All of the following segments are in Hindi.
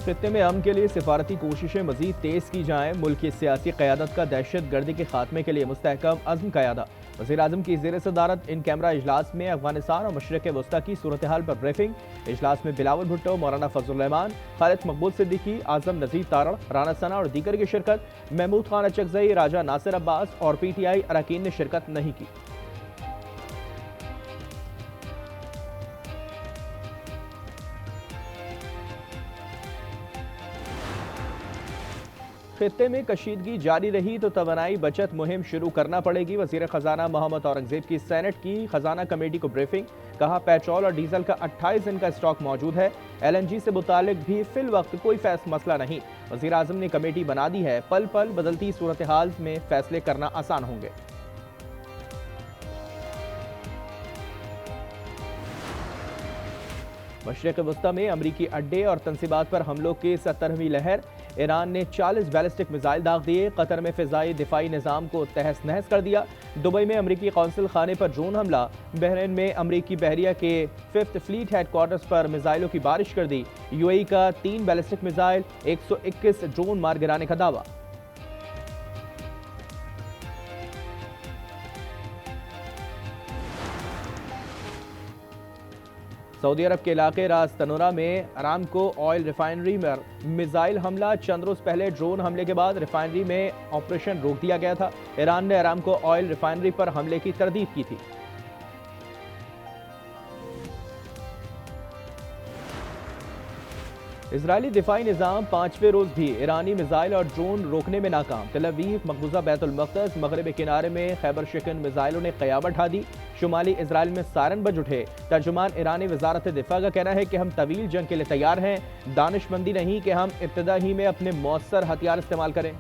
खित्ते में अमन के लिए सिफारती कोशिशें मजीद तेज की जाएं। मुल्क की सियासी क़यादत का दहशत गर्दी के खात्मे के लिए मुस्तहकम अज़्म का यादा। वज़ीर-ए-आज़म की ज़ेर सदारत इन कैमरा इजलास में अफगानिस्तान और मशरिक़ वस्ता की सूरत हाल पर ब्रीफिंग। इजलास में बिलावल भुट्टो, मौलाना फजलुर रहमान, खालिद मकबूल सिद्दीकी, आज़म नज़ीर तारड़, राना सना और दीगर की शिरकत। महमूद खान अचकज़ई, राजा नासिर अब्बास और PTI अरकान ने शिरकत नहीं की। खित्ते में कशीदगी जारी रही तो तवानाई बचत मुहिम शुरू करना पड़ेगी। वज़ीर ख़जाना मोहम्मद औरंगज़ेब की सेनेट की ख़जाना कमेटी को ब्रीफिंग। कहा, पेट्रोल और डीजल का 28 दिन का स्टॉक मौजूद है। LNG से मुतालिक भी फिल वक्त कोई मसला नहीं। वज़ीर आज़म ने कमेटी बना दी है। पल पल बदलती सूरत हाल में फैसले करना आसान होंगे। मशरिक़ वस्ता में अमरीकी अड्डे और तनसीबात पर हमलों की 17वीं लहर। ईरान ने 40 बैलिस्टिक मिसाइल दाग दिए। कतर में फ़िज़ाई दिफाई निज़ाम को तहस नहस कर दिया। दुबई में अमरीकी कौंसिल खाने पर ड्रोन हमला। बहरीन में अमरीकी बहरिया के 5th फ्लीट हेडक्वार्टर्स पर मिसाइलों की बारिश कर दी। UAE का 3 बैलिस्टिक मिसाइल 121 ड्रोन मार गिराने का दावा। सऊदी अरब के इलाके रास तनूरा में अरामको ऑयल रिफाइनरी में मिसाइल हमला। चंद रोज पहले ड्रोन हमले के बाद रिफाइनरी में ऑपरेशन रोक दिया गया था। ईरान ने अरामको ऑयल रिफाइनरी पर हमले की तरदीद की थी। इजरायली दिफाई निज़ाम 5वें रोज भी ईरानी मिसाइल और ड्रोन रोकने में नाकाम। तेल अवीव, मकबूजा बैतुल मक़दस, मगरबी किनारे में खैबर शिकन मिसाइलों ने क़यामत ढा दी। शुमाली इजराइल में सायरन बज उठे। तर्जुमान ईरानी वजारत दिफा का कहना है कि हम तवील जंग के लिए तैयार हैं। दानिशमंदी नहीं कि हम इब्तदा ही में अपने मौसर हथियार इस्तेमाल करें।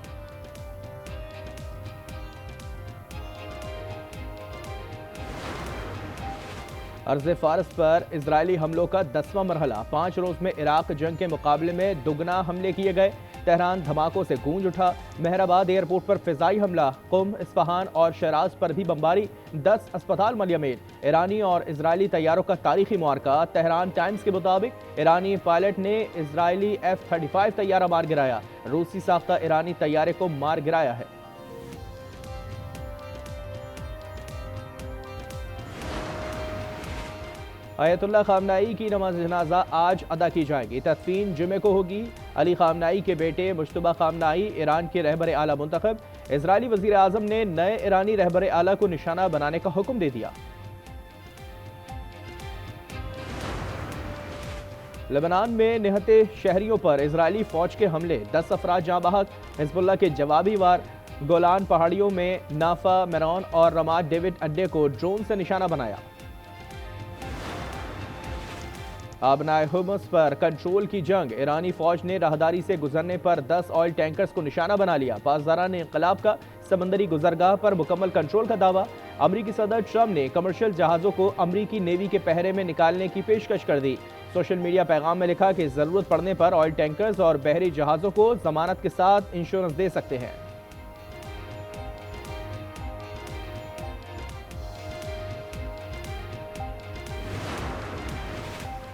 अर्ज़ फ़ारस पर इजरायली हमलों का 10वां मरहला। 5 रोज में इराक जंग के मुकाबले में दुगना हमले किए गए। तेहरान धमाकों से गूंज उठा। मेहराबाद एयरपोर्ट पर फ़िज़ाई हमला। कुम, इस्फहान और शराज पर भी बमबारी। 10 अस्पताल मलयमेल। ईरानी और इजरायली तैयारों का तारीखी मुआरका। तेहरान टाइम्स के मुताबिक ईरानी पायलट ने इजरायली F-35 तैयारा मार गिराया। रूसी साख्ता ईरानी तैयारे को मार गिराया है। अयतुल्लाह ख़ामनाई की नमाज जनाजा आज अदा की जाएगी। तदफीन जुमे को होगी। अली ख़ामनाई के बेटे मुश्तबा ख़ामनाई ईरान के रहबर आला मुंतखब। इजरायली वज़ीर आज़म ने नए ईरानी रहबर आला को निशाना बनाने का हुक्म दे दिया। लेबनान में निहत्ते शहरियों पर इजरायली फ़ौज के हमले। 10 अफराद जाँ बहक। हिज़्बुल्लाह के जवाबी वार। गोलान पहाड़ियों में नाफा, मेरॉन और रमाद डेविड अड्डे को ड्रोन से निशाना बनाया। आबनाए हुमस पर कंट्रोल की जंग। ईरानी फौज ने राहदारी से गुजरने पर 10 ऑयल टैंकर्स को निशाना बना लिया। पासदारान इंकलाब का समंदरी गुजरगाह पर मुकम्मल कंट्रोल का दावा। अमरीकी सदर ट्रंप ने कमर्शियल जहाज़ों को अमरीकी नेवी के पहरे में निकालने की पेशकश कर दी। सोशल मीडिया पैगाम में लिखा कि जरूरत पड़ने पर ऑयल टैंकर्स और बहरी जहाज़ों को जमानत के साथ इंश्योरेंस दे सकते हैं।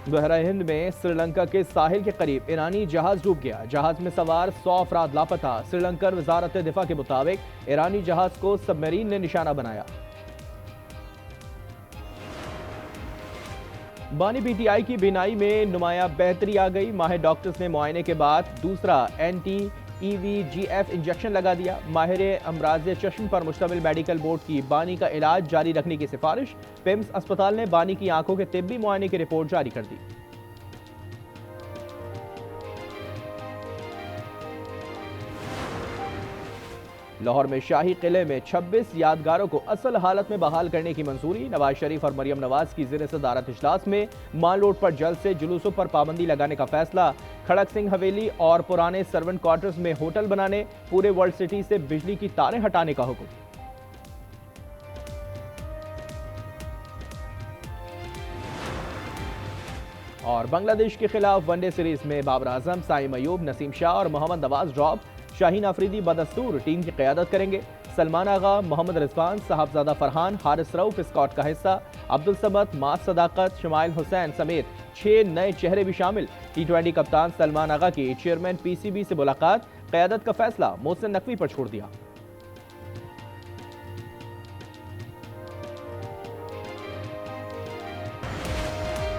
बहरा हिंद में श्रीलंका के साहिल के करीब ईरानी जहाज डूब गया। जहाज में सवार 100 अफराद लापता। श्रीलंकन वजारत दिफा के मुताबिक ईरानी जहाज को सबमरीन ने निशाना बनाया। बानी PTI की बीनाई में नुमाया बेहतरी आ गई। माहिर डॉक्टर्स ने मुआयने के बाद दूसरा anti-EVGF इंजेक्शन लगा दिया। माहिर अमराज चश्म पर मुश्तमिल मेडिकल बोर्ड की बानी का इलाज जारी रखने की सिफारिश। पिम्स अस्पताल ने बानी की आंखों के तिब्बी मुआयने की रिपोर्ट जारी कर दी। लाहौर में शाही किले में 26 यादगारों को असल हालत में बहाल करने की मंजूरी। नवाज शरीफ और मरियम नवाज की ज़ेर सदारत इजलास में माल रोड पर जल्द से जुलूसों पर पाबंदी लगाने का फैसला। खड़क सिंह हवेली और पुराने सर्वेंट क्वार्टर्स में होटल बनाने, पूरे वर्ल्ड सिटी से बिजली की तारें हटाने का हुक्म। और बांग्लादेश के खिलाफ वनडे सीरीज में बाबर आजम, साइम अयूब, नसीम शाह और मोहम्मद नवाज ड्रॉप। शाहीन अफरीदी बदस्तूर टीम की क़यादत करेंगे। सलमान आगा, मोहम्मद रिजवान, साहबजादा फरहान, हारिस रऊफ स्कॉट का हिस्सा। अब्दुल समद, मास सदाकत, शमाइल हुसैन समेत 6 नए चेहरे भी शामिल। T20 कप्तान सलमान आगा की चेयरमैन PCB से मुलाकात, क़यादत का फैसला मोहसिन नकवी पर छोड़ दिया।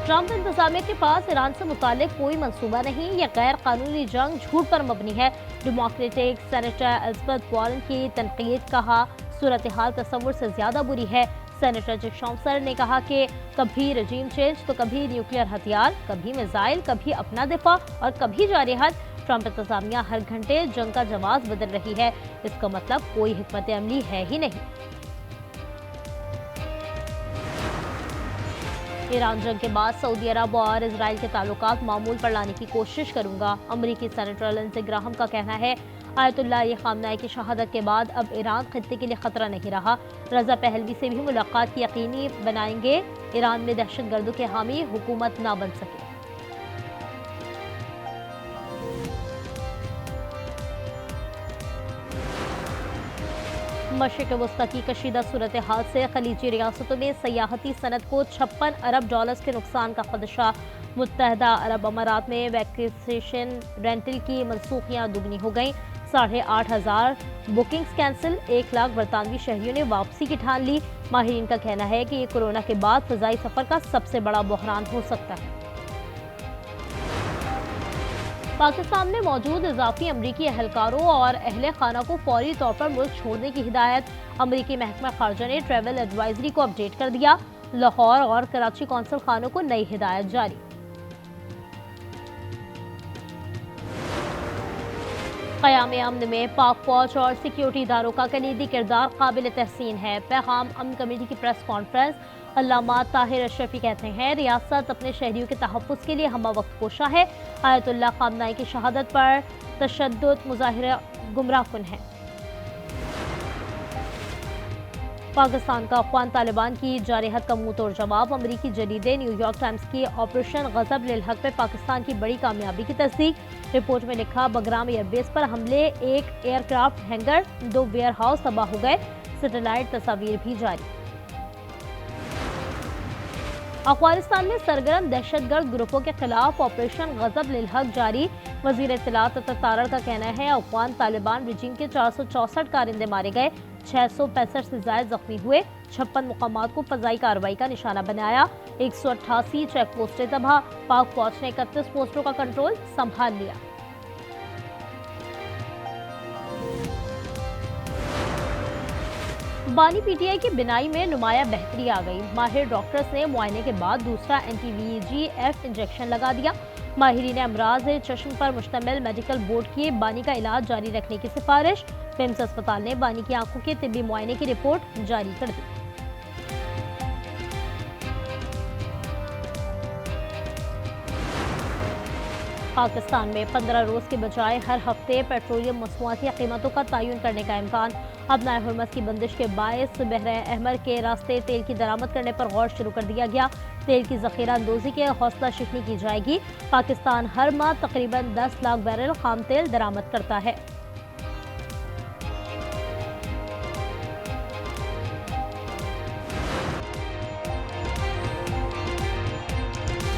ट्रंप इंतजामिया के पास ईरान से मुतालिक कोई मंसूबा नहीं, यह गैर कानूनी जंग झूठ पर मबनी है। डेमोक्रेटिक सेनेटर एलिजाबेथ वारन की तनकीद, कहा सूरत हाल तस्वुर से ज्यादा बुरी है। सेनेटर जैक शॉम्सर ने कहा कि कभी रजीम चेंज तो कभी न्यूक्लियर हथियार, कभी मिसाइल, कभी अपना दिफा और कभी जारी हद। ट्रंप इंतजामिया हर घंटे जंग का जवाब बदल रही है, इसका मतलब कोई हिकमत अमली है ही नहीं। ईरान जंग के बाद सऊदी अरब और इजराइल के ताल्लुकात मामूल पर लाने की कोशिश करूंगा। अमरीकी सेनेटर लिंडसे ग्राहम का कहना है, आयतुल्लाह खामनेई की शहादत के बाद अब ईरान खत्ते के लिए खतरा नहीं रहा। रजा पहलवी से भी मुलाकात की यकीनी बनाएंगे। ईरान में दहशतगर्दों के हामी हुकूमत ना बन सके। मशरिक़ वस्ता की कशीदा सूरत हाल से खलीजी रियासतों में सयाहती सनत को 56 अरब डॉलर्स के नुकसान का खदशा। मुत्तहदा अरब अमारात में वैकेशन रेंटल की मनसूखियाँ दुगनी हो गईं। 8,500 बुकिंग्स कैंसिल, 1 लाख बरतानवी शहरियों ने वापसी की ठान ली। माहिरीन का कहना है कि ये कोरोना के बाद फ़िज़ाई सफ़र का सबसे बड़ा बहरान हो सकता है। पाकिस्तान में मौजूद इजाफी अमरीकी एहलकारों और अहले खाना को फौरी तौर पर मुल्क छोड़ने की हिदायत। अमरीकी महकमा खारजा ने ट्रैवल एडवाइजरी को अपडेट कर दिया। लाहौर और कराची कौंसल खानों को नई हिदायत जारी। क़याम अमन में पाक फौज और सिक्योरिटी इदारों का कलीदी किरदार काबिल तहसीन है। पैगाम अमन कमेटी की प्रेस कॉन्फ्रेंस। अल्लामा ताहिर अशरफी कहते हैं, रियासत अपने शहरियों के तहफ़्फ़ुज़ के लिए हमा वक्त कोशा है। आयतुल्लाह खामनेई की शहादत पर तशद्दुद मुज़ाहिरा गुमराहकुन है। पाकिस्तान का अफ़गान तालिबान की जारहत का मुंह तोड़ जवाब। अमरीकी जरीदे न्यूयॉर्क टाइम्स की ऑपरेशन गज़ब लिल हक़ में पाकिस्तान की बड़ी कामयाबी की तस्दीक। रिपोर्ट में लिखा, बगराम एयरबेस पर हमले, 1 एयरक्राफ्ट हैंगर, 2 वेयर हाउस तबाह हो गए। सैटेलाइट तस्वीर भी जारी। अफगानिस्तान में सरगर्म दहशतगर्द ग्रुपों के खिलाफ ऑपरेशन गज़ब लिल हक़ जारी। वज़ीर इत्तलात तारड़ का कहना है, अफगान तालिबान रजीम के 464 कारिंदे मारे गए, 665 से ज़ायद जख्मी हुए। 56 मुकामात को फ़ज़ाई कार्रवाई का निशाना बनाया। 188 चेक पोस्टें तबाह। पाक फौज ने 31 पोस्टों का कंट्रोल संभाल लिया। बानी पीटीआई की बिनाई में नुमाया बेहतरी आ गई। माहिर डॉक्टर्स ने मुआयने के बाद दूसरा NTVEGF इंजेक्शन लगा दिया। माहिरीन अमराज चश्म पर मुश्तमिल मेडिकल बोर्ड की बानी का इलाज जारी रखने की सिफारिश। पिम्स अस्पताल ने बानी की आंखों के तिब्बी मुआयने की रिपोर्ट जारी कर दी। पाकिस्तान में 15 रोज के बजाय हर हफ्ते पेट्रोलियम मसनूआती कीमतों का तयन करने का इम्कान। अब नाए हुर्मत की बंदिश के बायस बहर अहमर के रास्ते तेल की दरामद करने पर गौर शुरू कर दिया गया। तेल की ज़ख़ीरा अंदोज़ी के हौसला शिकनी की जाएगी। पाकिस्तान हर माह तकरीबन 10 लाख बैरल खाम तेल दरामद करता है।